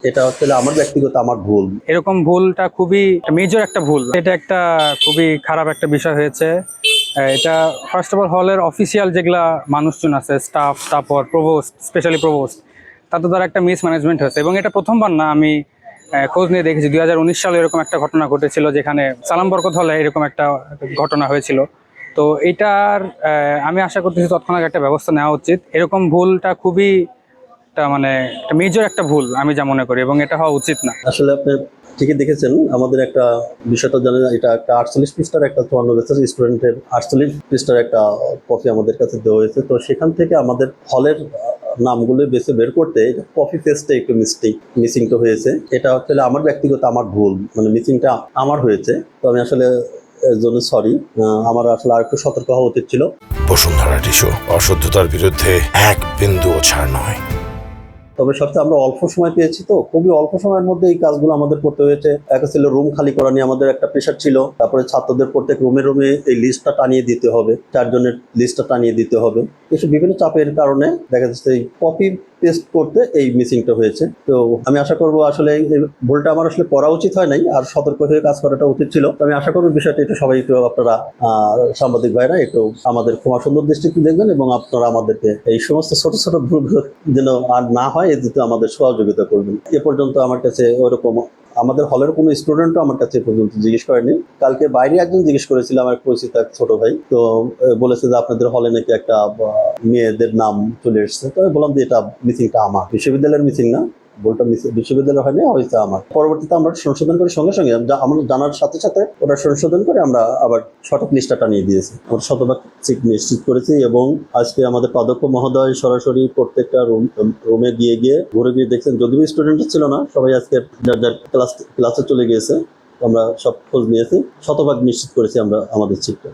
এটা আসলে আমার ব্যক্তিগত আমার ভুল। এরকম ভুলটা খুবই মেজর একটা ভুল, এটা একটা খুবই খারাপ একটা বিষয় হয়েছে। এটা ফার্স্ট অফ অল হলের অফিসিয়াল যেগুলা মানুষজন আছে, স্টাফ, তারপর প্রভোস্ট, স্পেশালি প্রভোস্ট, তাদের দ্বারা একটা মিসম্যানেজমেন্ট হয়েছে। এবং এটা প্রথমবার না, আমি খোঁজ নিয়ে দেখেছি 2019 সালে এরকম একটা ঘটনা ঘটেছিল, যেখানে সালাম বরকত হলে এরকম একটা ঘটনা হয়েছিল। তো এটার আমি আশা করতেছি তৎক্ষণাৎ একটা ব্যবস্থা নেওয়া উচিত। এরকম ভুলটা খুবই একটা মানে একটা মেজর একটা ভুল আমি যা মনে করি, এবং এটা হওয়া উচিত না। আসলে আপনি ঠিকই দেখেছেন, আমাদের একটা বিষয়টা জানেন, এটা একটা 48 পৃষ্ঠার একটা 54 বছর স্টুডেন্টের 48 পৃষ্ঠার একটা কপি আমাদের কাছে দেওয়া হয়েছে। তো সেখান থেকে আমাদের হলের নামগুলো বেছে বের করতে কপি পেস্টে একটু মিসিংটা হয়েছে। এটা আসলে আমার ব্যক্তিগত আমার ভুল, মানে মিসিংটা আমার হয়েছে। তো আমি আসলে এর জন্য সরি। আমার আসলে আর একটু সতর্ক হওয়া উচিত ছিল। বসুন্ধরা টিস্যু, অশুদ্ধতার বিরুদ্ধে এক বিন্দুও ছাড় নয়। তবে সবচেয়ে আমরা অল্প সময় পেয়েছি, তো খুবই অল্প সময়ের মধ্যে এই কাজগুলো আমাদের করতে হয়েছে। একটা ছিল রুম খালি করা নিয়ে আমাদের একটা প্রেশার ছিল। তারপরে ছাত্রদের প্রত্যেক রুমে রুমে এই লিস্টটা টানিয়ে দিতে হবে, 4 জনের লিস্টটা টানিয়ে দিতে হবে। এসব বিভিন্ন চাপের কারণে দেখা যাচ্ছে এই কপি পেস্ট করতে এই মিসিংটা হয়েছে। তো আমি আশা করব আসলে এই ভুলটা আমার আসলে করা উচিত হয় নাই, আর সতর্ক হয়ে কাজ করাটা উচিত ছিল। তো আমি আশা করব বিষয়টা একটু সবাই একটু আপনারা সাংবাদিক ভাইরা একটু আমাদের ক্ষমা সুন্দর দৃষ্টিতে দেখবেন, এবং আপনারা আমাদেরকে এই সমস্ত ছোট ছোট ভুলগুলো যেন আর না হয় এতে আমাদের সহযোগিতা করবেন। এ পর্যন্ত আমার কাছে ওইরকম আমাদের হলের কোনো স্টুডেন্টও আমার কাছে পর্যন্ত জিজ্ঞেস করেনি। কালকে বাইরে একজন জিজ্ঞেস করেছিল, আমার পরিচিত এক ছোট ভাই, তো বলেছে যে আপনাদের হলে নাকি একটা মেয়েদের নাম চলে এসছে। তো আমি বললাম যে এটা মিসিংটা আমার, বিশ্ববিদ্যালয়ের মিসিং না, বলটা বিশ্ববিদ্যালয় হয়নি, হয়েছে আমার। পরবর্তীতে আমরা সংশোধন করে সঙ্গে সঙ্গে আমরা জানার সাথে সাথে ওটা সংশোধন করে আমরা আবার সঠিক লিস্টটা টানিয়ে দিয়েছি, আমরা শতভাগ নিশ্চিত করেছি। এবং আজকে আমাদের অধ্যক্ষ মহোদয় সরাসরি প্রত্যেকটা রুমে গিয়ে ঘুরে গিয়ে দেখছেন, যদিও স্টুডেন্ট ছিল না, সবাই আজকে যার যার ক্লাসে চলে গিয়েছে। আমরা সব খোঁজ নিয়েছি, শতভাগ নিশ্চিত করেছি আমরা আমাদের চিঠটা।